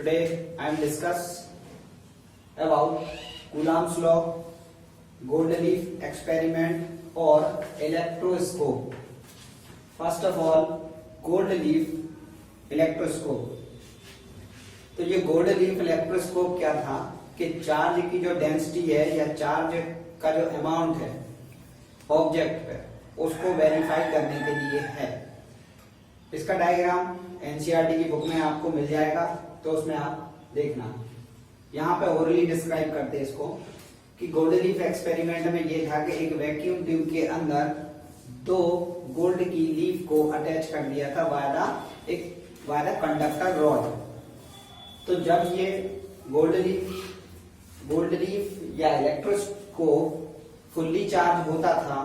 Today I am discuss about Coulomb's law, Goldleaf experiment or electroscope. First of all, Goldleaf electroscope. तो ये गोल्डलीफ electroscope क्या था कि charge की जो डेंसिटी है या चार्ज का जो अमाउंट है ऑब्जेक्ट पे उसको वेरीफाई करने के लिए है. इसका डायग्राम एनसीईआरटी की बुक में आपको मिल जाएगा, तो उसमें आप देखना. यहाँ पे ओरली डिस्क्राइब करते हैं इसको कि गोल्डलीफ एक्सपेरिमेंट में ये था कि एक वैक्यूम ट्यूब के अंदर दो गोल्ड की लीफ को अटैच कर दिया था वाया द कंडक्टर रॉड. तो जब ये गोल्डलीफ या इलेक्ट्रोस्कोप फुल्ली चार्ज होता था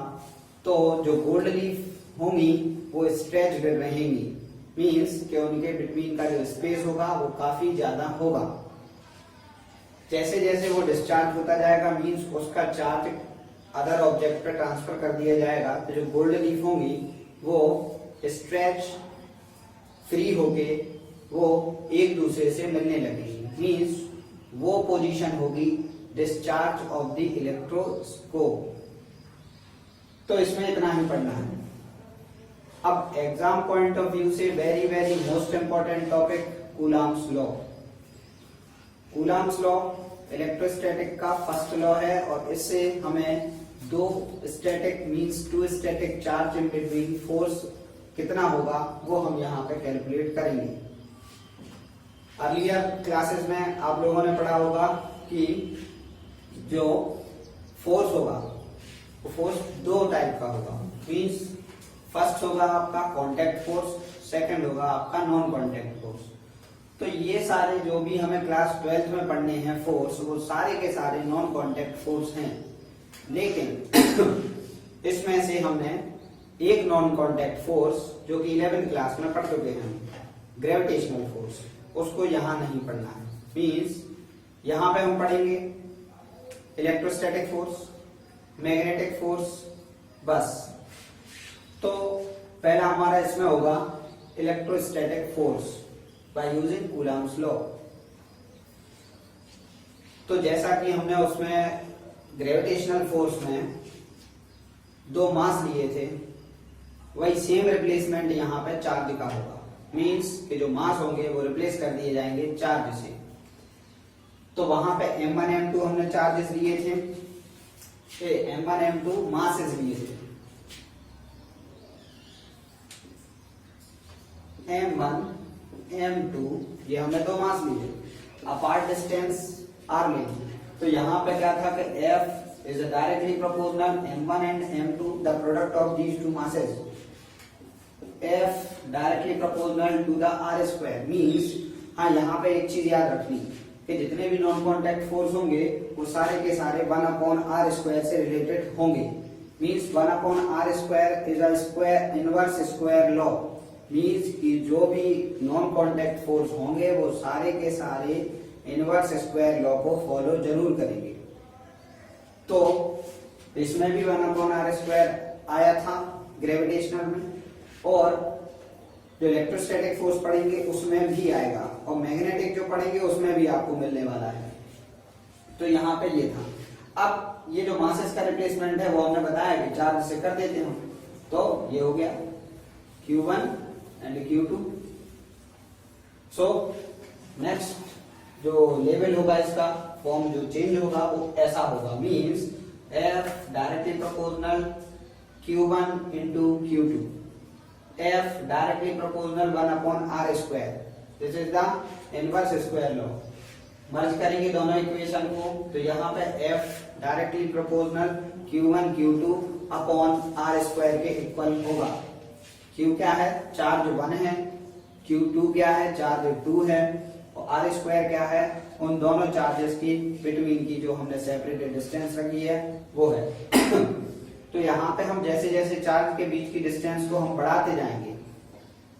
तो जो गोल्ड लीफ होंगी वो स्ट्रेच रहेंगी. मींस कि उनके बिटवीन का जो स्पेस होगा वो काफी ज्यादा होगा. जैसे जैसे वो डिस्चार्ज होता जाएगा मींस उसका चार्ज अदर ऑब्जेक्ट पर ट्रांसफर कर दिया जाएगा. तो जो गोल्ड लीफ होंगी वो स्ट्रेच फ्री होके वो एक दूसरे से मिलने लगेगी. मींस वो पोजीशन होगी डिस्चार्ज ऑफ द इलेक्ट्रोस्कोप. तो इसमें इतना ही पढ़ना है. अब एग्जाम पॉइंट ऑफ व्यू से very very most important topic Coulomb's law. Coulomb's law electrostatic का फर्स्ट लॉ है और इससे हमें दो static means two static charge in between force कितना होगा वो हम यहाँ पे कैलकुलेट करेंगे. अर्लियर क्लासेस में आप लोगों ने पढ़ा होगा कि जो फोर्स होगा वो फोर्स दो टाइप का होगा. मींस फर्स्ट होगा आपका कांटेक्ट फोर्स, सेकंड होगा आपका नॉन कांटेक्ट फोर्स. तो ये सारे जो भी हमें क्लास 12th में पढ़ने हैं फोर्स वो सारे के सारे नॉन कांटेक्ट फोर्स हैं. लेकिन इसमें से हमने एक नॉन कांटेक्ट फोर्स जो कि 11th क्लास में पढ़ चुके हैं, ग्रेविटेशनल फोर्स, उसको यहां नहीं पढ़ना है. मींस यहां पे हम पढ़ेंगे इलेक्ट्रोस्टैटिक फोर्स, मैग्नेटिक फोर्स बस. तो पहला हमारा इसमें होगा electrostatic force by using Coulomb's law. तो जैसा कि हमने उसमें ग्रेविटेशनल फोर्स में दो मास लिए थे वही सेम रिप्लेसमेंट यहाँ पे चार्ज का होगा. मींस कि जो मास होंगे वो रिप्लेस कर दिए जाएंगे चार्ज से. तो वहां पे m1 m2 हमने चार्जेस लिए थे, m1 m2 मासेस लिए थे. m1 m2 ये हमने दो मास लिए, अपार्ट डिस्टेंस r लेंगे. तो यहाँ पे क्या था कि F is directly proportional m1 and m2 the product of these two masses. F directly proportional to the r square means हाँ यहाँ पे एक चीज याद रखनी कि जितने भी नॉन कॉन्टैक्ट फोर्स होंगे वो सारे के सारे 1/r स्क्वायर से रिलेटेड होंगे. Means 1/r square is a square inverse square law. Means कि जो भी नॉन कॉन्टैक्ट फोर्स होंगे वो सारे के सारे इनवर्स स्क्वायर लॉ को फॉलो जरूर करेंगे. तो इसमें भी 1/r स्क्वायर आया था ग्रेविटेशनल में, और जो इलेक्ट्रोस्टैटिक फोर्स पढ़ेंगे उसमें भी आएगा, और मैग्नेटिक जो पढ़ेंगे उसमें भी आपको मिलने वाला है. तो यहाँ पे ये था. अब ये जो मासेस का रिप्लेसमेंट है वो हमने बताया कि चार्ज से कर देते हैं. तो ये हो गया Q1 and Q2. So next जो लेवल होगा इसका फॉर्म जो चेंज होगा वो ऐसा होगा. Means F directly proportional Q1 into Q2. F directly proportional 1/r square. This is the inverse square law. मर्ज करेंगे दोनों इक्वेशन को तो यहाँ पे F directly proportional Q1 Q2 upon r square के इक्वल होगा. Q क्या है? चार्ज 1 है. Q2 क्या है? चार्ज 2 है. और r स्क्वायर क्या है? उन दोनों चार्जेस की बिटवीन की जो हमने सेपरेटेड डिस्टेंस रखी है वो है. तो यहाँ पे हम जैसे जैसे चार्ज के बीच की डिस्टेंस को हम बढ़ाते जाएंगे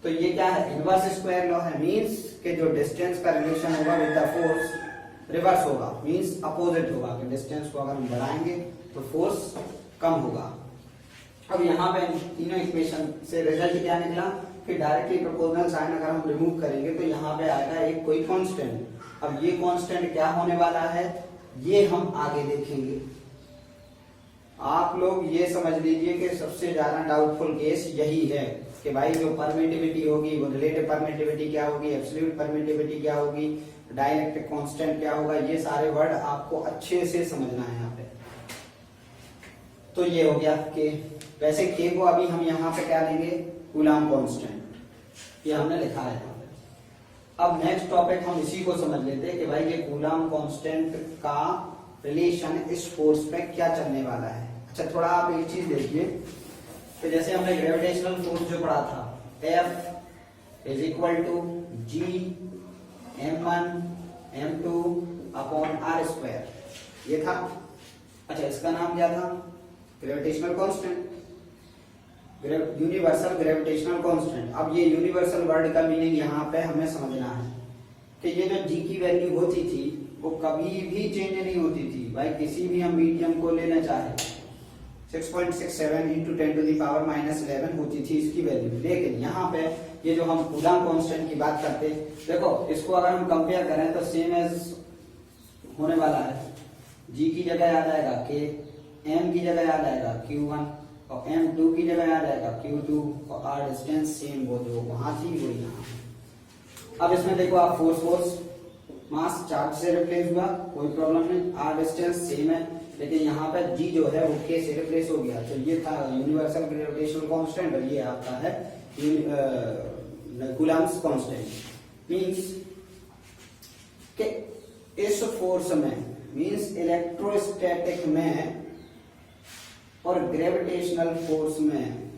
तो ये क्या है? इनवर्स स्क्वायर लॉ है. मींस कि जो डिस्टेंस का रिलेशन होगा विद द फोर्स रिवर्स होगा. मींस अपोजिट होगा कि डिस्टेंस को अगर हम बढ़ाएंगे तो फोर्स कम होगा. अब यहाँ पे तीनों इक्वेशन से रिजल्ट क्या निकला कि डायरेक्टली प्रोपोर्शनल साइन अगर हम रिमूव करेंगे तो यहाँ पे आएगा एक कोई कांस्टेंट अब ये कांस्टेंट क्या होने वाला है ये हम आगे देखेंगे। आप लोग ये समझ लीजिए कि सबसे ज्यादा डाउटफुल केस यही है कि भाई जो परमिटिविटी होगी वो रिलेटिव परमिटिविटी क्या होगी, एब्सोल्यूट परमिटिविटी क्या होगी, डाइलेक्ट्रिक कांस्टेंट क्या होगा, ये सारे वर्ड आपको अच्छे से समझना है यहाँ पे। तो ये हो गया के। वैसे के को अभी हम यहाँ पे क्या लेंगे, कूलाम कांस्टेंट, ये हमने लिखा है यहाँ पे। अब नेक्स्ट टॉपिक हम इसी को समझ लेते हैं कि भाई ये कूलाम कांस्टेंट का रिलेशन इस फोर्स पे क्या चलने वाला है। अच्छा थोड़ा आप एक चीज देखिए तो जैसे हमने ग्रेविटेशनल फोर्स जो पढ़ा था, F is equal to G m1 m2 upon r square, ये था। अच्छा इसका नाम क्या था, gravitational constant, universal gravitational constant. अब ये यूनिवर्सल वर्ड का मीनिंग यहाँ पे हमें समझना है कि ये जो G की वैल्यू होती थी वो कभी भी चेंज नहीं होती थी। भाई किसी भी हम मीडियम को लेना चाहे 6.67 इंटू 10 टू द पावर -11 होती थी इसकी वैल्यू, लेकिन यहाँ पे ये जो हम कूलाम कांस्टेंट की बात करते हैं, देखो इसको अगर हम कंपेयर करें तो सेम एज होने वाला है। G की जगह आ जाएगा K, M की जगह आ जाएगा Q1 और M2 की जगह आ जाएगा Q2 और R डिस्टेंस सेम वो जो वहां थी वही यहाँ। अब इसमें देखो आप फोर्स मास चार्ज से रिप्लेस हुआ, कोई प्रॉब्लम नहीं, R डिस्टेंस सेम है, लेकिन यहाँ पे G जो है वो K से रिप्लेस हो गया। तो ये था यूनिवर्सल ग्रेविटेशनल कांस्टेंट और ये आपका है कूलम्स कांस्टेंट। मींस कि इस फोर्स में, मींस इलेक्ट्रोस्टैटिक में और ग्रेविटेशनल फोर्स में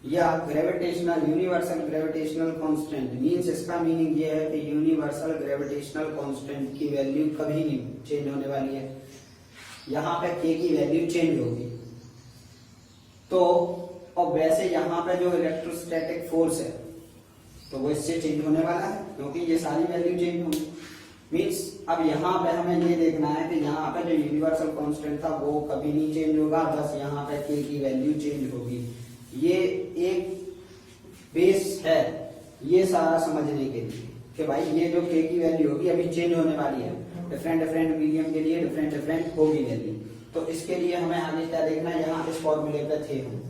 या gravitational universal gravitational constant, means इसका मीनिंग ये है कि यूनिवर्सल ग्रेविटेशनल कांस्टेंट की वैल्यू कभी नहीं चेंज होने वाली है। यहाँ पे K की वैल्यू चेंज होगी तो, और वैसे यहाँ पे जो इलेक्ट्रोस्टैटिक फोर्स है तो वो इससे चेंज होने वाला है क्योंकि ये सारी वैल्यू चेंज होंगी। मींस अब यहाँ पे हमें ये देखना है कि यहाँ पे जो यूनिवर्सल कांस्टेंट था वो कभी नहीं चेंज होगा, बस यहाँ पे K की वैल्यू चेंज होगी। ये एक बेस है ये सारा समझने के लिए कि भाई ये जो K की वैल्यू होगी अभी चेंज होने वाली है, डिफरेंट मीडियम के लिए डिफरेंट होगी वैल्यू। तो इसके लिए हमें आगे क्या देखना है, यहाँ इस फॉर्मूले पे थे हम,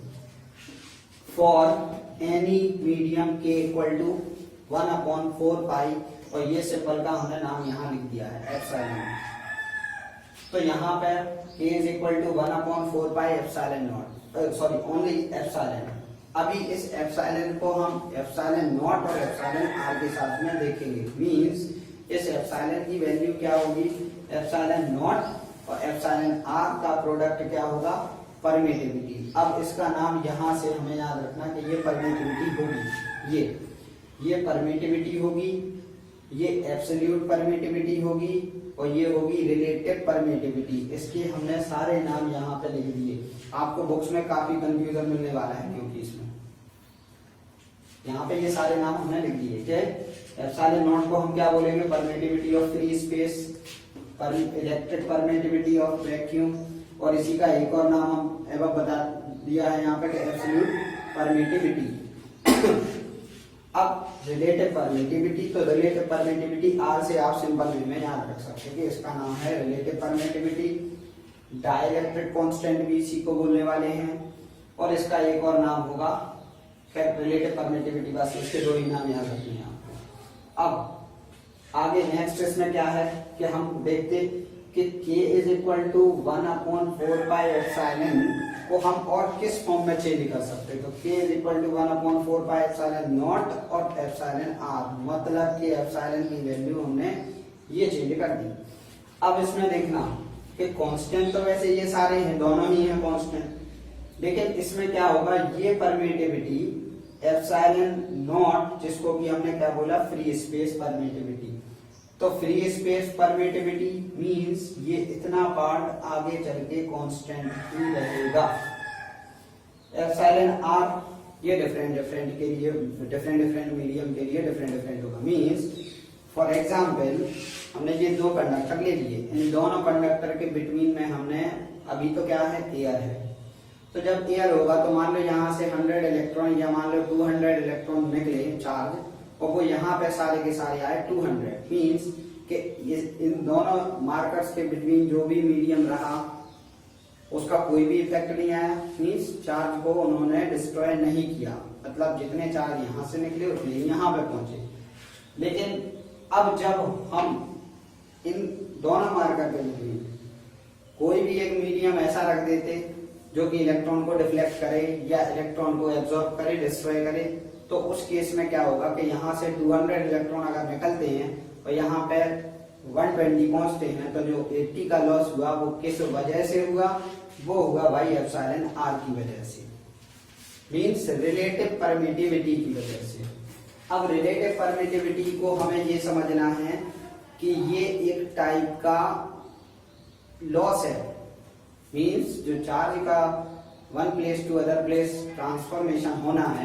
for any medium K equal to 1/4 pi, और ये सिंपल का हमने नाम यहाँ लिख दिया है एप्सिलॉन। तो यहाँ पे K is equal to 1/4 pi epsilon naught, sorry only epsilon. अभी इस एप्सिलॉन को हम एप्सिलॉन नॉट और एप्सिलॉन r के साथ में देखेंगे। मींस इस एप्सिलॉन की वैल्यू क्या होगी, एप्सिलॉन नॉट और एप्सिलॉन r का प्रोडक्ट क्या होगा, परमिटिविटी। अब इसका नाम यहाँ से हमें याद रखना कि ये परमिटिविटी होगी, ये परमिटिविटी होगी, ये एब्सोल्यूट परमिटिविटी होगी और ये होगी रिलेटिव परमिटिविटी। इसके हमने सारे नाम यहाँ पे लिख दिए। आपको बुक्स में काफी कंफ्यूजन मिलने वाला है क्योंकि इसमें यहाँ पे ये सारे नाम हमने लिख दिए। क्या एप्सिलॉन नॉट को हम क्या बोलेंगे, permittivity of free space, electric permittivity of vacuum, और इसी का एक और नाम हम एवं बता दिया है यहाँ पे कि एब्सोल्यूट परमिटिविटी। अब रिलेटिव परमिटिविटी, तो रिलेटिव परमिटिविटी R से आप सिंपल वे में याद रख सकते हैं कि इसका नाम है रिलेटिव परमिटिविटी। डाइलेक्ट्रिक कांस्टेंट भी इसी को बोलने वाले हैं और इसका एक और नाम होगा रिलेटिव परमिटिविटी। बस इसके दो ही नाम याद रखने हैं आपको। अब आगे नेक्स्ट इसमें क्या है कि हम देखते कि K is equal to 1/4 pi epsilon को हम और किस फॉर्म में चेंज कर सकते हैं। तो K is equal to 1/4 pi epsilon naught और एप्सिलॉन r, मतलब कि एप्सिलॉन की वैल्यू हमने ये चेंज कर दी। अब इसमें देखना कि कांस्टेंट तो वैसे ये सारे हैं, दोनों ही हैं कांस्टेंट, लेकिन इसमें क्या होगा, ये परमिटिविटी एप्सिलॉन नॉट जिसको कि हमने क्या बोला, फ्री स्पेस परमिटिविटी। तो फ्री स्पेस परमिटिविटी मींस ये इतना पार्ट आगे चल के कांस्टेंट ही रहेगा। एप्सिलॉन r ये डिफरेंट के लिए डिफरेंट मीडियम के लिए डिफरेंट होगा। मींस फॉर एग्जांपल हमने ये दो कंडक्टर ले लिए, इन दोनों कंडक्टर के बिटवीन में हमने अभी तो क्या है, एयर है। तो जब एयर होगा तो मान लो यहाँ से 100 इलेक्ट्रॉन या मान लो 200 इलेक्ट्रॉन निकले चार्ज, और वो यहाँ पे सारे के सारे आए 200। मींस कि इन दोनों मार्कर्स के बिटवीन जो भी मीडियम रहा उसका कोई भी इफेक्ट नहीं आया, मीन्स चार्ज को उन्होंने डिस्ट्रॉय नहीं किया, मतलब जितने चार्ज यहाँ से निकले उतने यहाँ पे पहुंचे। लेकिन अब जब हम इन दोनों मार्कर के बिटवीन कोई भी एक मीडियम ऐसा रख देते जो कि इलेक्ट्रॉन को डिफ्लेक्ट करे या इलेक्ट्रॉन को एब्जॉर्ब करे, डिस्ट्रॉय करे, तो उस केस में क्या होगा कि यहाँ से 200 इलेक्ट्रॉन अगर निकलते हैं और यहाँ पे 120 पहुंचते हैं, तो जो 80 का लॉस हुआ वो किस वजह से हुआ? वो हुआ भाई एप्सिलॉन आर की वजह से, मीन्स रिलेटिव परमिटिविटी की वजह से। अब रिलेटिव परमिटिविटी को हमें ये समझना है कि ये एक टाइप का लॉस है, मीन्स जो चार्ज का one place to other place transformation होना है